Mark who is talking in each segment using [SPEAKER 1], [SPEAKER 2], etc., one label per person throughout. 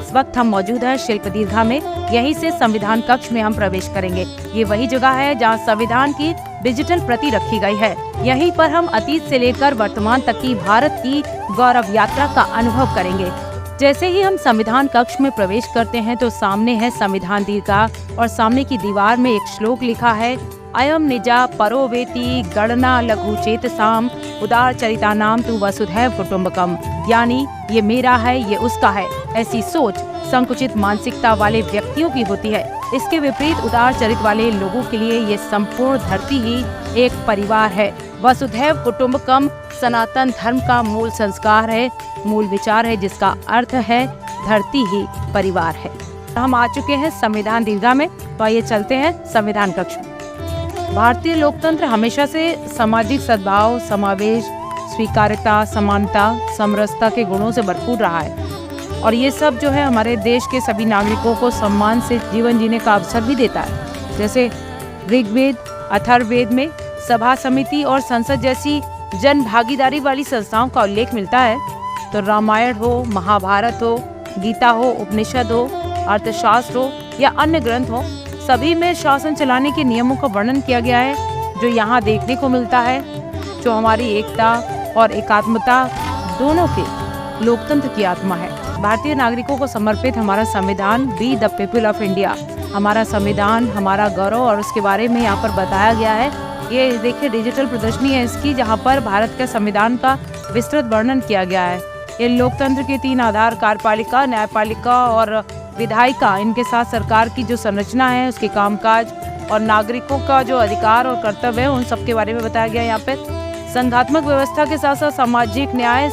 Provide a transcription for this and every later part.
[SPEAKER 1] इस वक्त हम मौजूद हैं शिल्प दीर्घा में। यहीं से संविधान कक्ष में हम प्रवेश करेंगे। ये वही जगह है जहां संविधान की डिजिटल प्रति रखी गई है। यहीं पर हम अतीत से लेकर वर्तमान तक की भारत की गौरव यात्रा का अनुभव करेंगे। जैसे ही हम संविधान कक्ष में प्रवेश करते हैं तो सामने है संविधान दीर्घा और सामने की दीवार में एक श्लोक लिखा है, अयम निजा परो वेति गणना लघु चेतसाम उदार चरिता नाम तु वसुधैव कुटुम्बकम, यानी ये मेरा है, ये उसका है। ऐसी सोच संकुचित मानसिकता वाले व्यक्तियों की होती है। इसके विपरीत उदार चरित्र वाले लोगों के लिए ये संपूर्ण धरती ही एक परिवार है। वसुधैव कुटुम्बकम सनातन धर्म का मूल संस्कार है, मूल विचार है, जिसका अर्थ है धरती ही परिवार है। हम आ चुके हैं संविधान दीर्घा में, तो आइए चलते हैं संविधान कक्ष में। भारतीय लोकतंत्र हमेशा से सामाजिक सद्भाव, समावेश, स्वीकार्यता, समानता, समरसता के गुणों से भरपूर रहा है और ये सब जो है हमारे देश के सभी नागरिकों को सम्मान से जीवन जीने का अवसर भी देता है। जैसे ऋग्वेद, अथर्ववेद में सभा समिति और संसद जैसी जन भागीदारी वाली संस्थाओं का उल्लेख मिलता है, तो रामायण हो, महाभारत हो, गीता हो, उपनिषद हो, अर्थशास्त्र हो या अन्य ग्रंथ हो, सभी में शासन चलाने के नियमों का वर्णन किया गया है, जो यहाँ देखने को मिलता है, जो हमारी एकता और एकात्मता दोनों के लोकतंत्र की आत्मा है। भारतीय नागरिकों को समर्पित हमारा संविधान, we the people of India, हमारा संविधान, हमारा गौरव, और उसके बारे में यहाँ पर बताया गया है। ये देखिए डिजिटल प्रदर्शनी है इसकी, जहाँ पर भारत के संविधान का विस्तृत वर्णन किया गया है। ये लोकतंत्र के 3 आधार, कार्यपालिका, न्यायपालिका और विधायिका, इनके साथ सरकार की जो संरचना है, उसके कामकाज और नागरिकों का जो अधिकार और कर्तव्य है, उन सब के बारे में बताया गया है। यहाँ पे संघात्मक व्यवस्था के साथ साथ सामाजिक न्याय,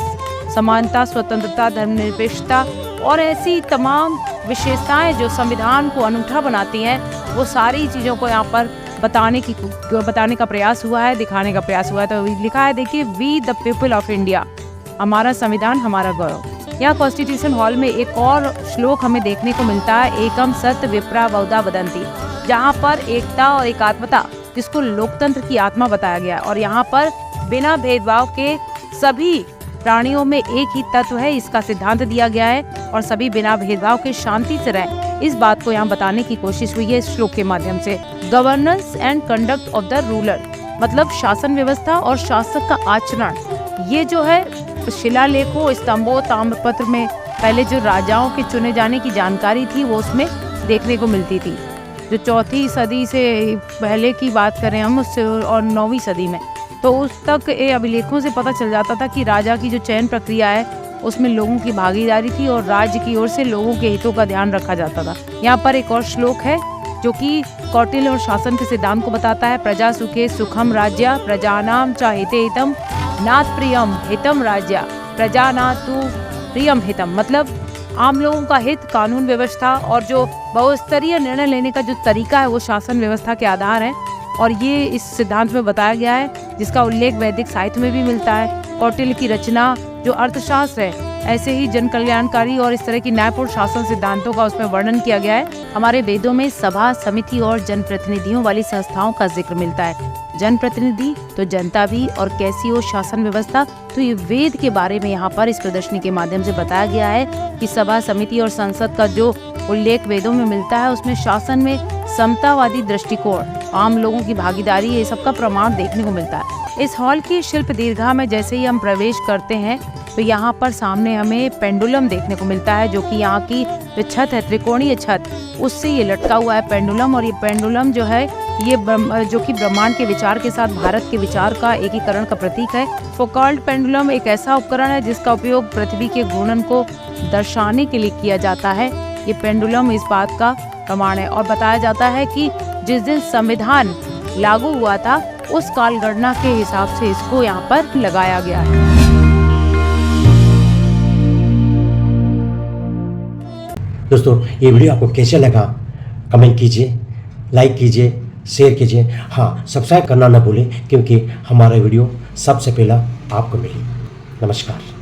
[SPEAKER 1] समानता, स्वतंत्रता, धर्मनिरपेक्षता और ऐसी तमाम विशेषताएं जो संविधान को अनूठा बनाती हैं, वो सारी चीज़ों को यहाँ पर बताने का प्रयास हुआ है, दिखाने का प्रयास हुआ है। तो लिखा है, देखिए, we the people of India, हमारा संविधान, हमारा गौरव। यहाँ कॉन्स्टिट्यूशन हॉल में एक और श्लोक हमें देखने को मिलता है, एकम सत्य विप्रा बहुधा वदंती, जहाँ पर एकता और एकात्मता, जिसको लोकतंत्र की आत्मा बताया गया, और यहाँ पर बिना भेदभाव के सभी प्राणियों में एक ही तत्व है, इसका सिद्धांत दिया गया है, और सभी बिना भेदभाव के शांति से रहें, इस बात को यहाँ बताने की कोशिश हुई है इस श्लोक के माध्यम से। Governance and conduct of the ruler, मतलब शासन व्यवस्था और शासक का आचरण, ये जो है शिलालेखों, स्तंभों, ताम्रपत्र में पहले जो राजाओं के चुने जाने की जानकारी थी, वो उसमें देखने को मिलती थी। जो 4वीं सदी से पहले की बात करें हम, उससे और 9वीं सदी में, तो उस तक ये अभिलेखों से पता चल जाता था कि राजा की जो चयन प्रक्रिया है, उसमें लोगों की भागीदारी थी और राज्य की ओर से लोगों के हितों का ध्यान रखा जाता था। यहाँ पर एक और श्लोक है जो कि कौटिल्य और शासन के सिद्धांत को बताता है, प्रजा सुखे सुखम राज्य प्रजानाम च हिते हितम नाथ प्रियम हितम राज्य प्रजानातु प्रियम हितम, मतलब आम लोगों का हित, कानून व्यवस्था और जो बहुस्तरीय निर्णय लेने का जो तरीका है, वो शासन व्यवस्था के आधार है। और ये इस सिद्धांत में बताया गया है, जिसका उल्लेख वैदिक साहित्य में भी मिलता है। कौटिल्य की रचना जो अर्थशास्त्र है, ऐसे ही जन कल्याणकारी और इस तरह की न्यायपूर्ण शासन सिद्धांतों का उसमें वर्णन किया गया है। हमारे वेदों में सभा समिति और जनप्रतिनिधियों वाली संस्थाओं का जिक्र मिलता है। जनप्रतिनिधि तो जनता भी, और कैसी हो शासन व्यवस्था, तो ये वेद के बारे में यहाँ पर इस प्रदर्शनी के माध्यम से बताया गया है कि सभा समिति और संसद का जो उल्लेख वेदों में मिलता है, उसमें शासन में समतावादी दृष्टिकोण, आम लोगों की भागीदारी, ये सब का प्रमाण देखने को मिलता है। इस हॉल की शिल्प दीर्घा में जैसे ही हम प्रवेश करते हैं, तो यहाँ पर सामने हमें पेंडुलम देखने को मिलता है, जो कि यहाँ की जो छत है, त्रिकोणीय छत, उससे ये लटका हुआ है पेंडुलम। और ये पेंडुलम जो है, ये जो कि ब्रह्मांड के विचार के साथ भारत के विचार का एकीकरण का प्रतीक है। फोकाल्ट पेंडुलम एक ऐसा उपकरण है जिसका उपयोग पृथ्वी के घूर्णन को दर्शाने के लिए किया जाता है। ये पेंडुलम इस बात का प्रमाण है, और बताया जाता है कि जिस दिन संविधान लागू हुआ था, उस काल गणना के हिसाब से इसको यहाँ पर लगाया गया है।
[SPEAKER 2] दोस्तों, ये वीडियो आपको कैसे लगा कमेंट कीजिए, लाइक कीजिए, शेयर कीजिए। हाँ, सब्सक्राइब करना ना भूलें, क्योंकि हमारा वीडियो सबसे पहला आपको मिले। नमस्कार।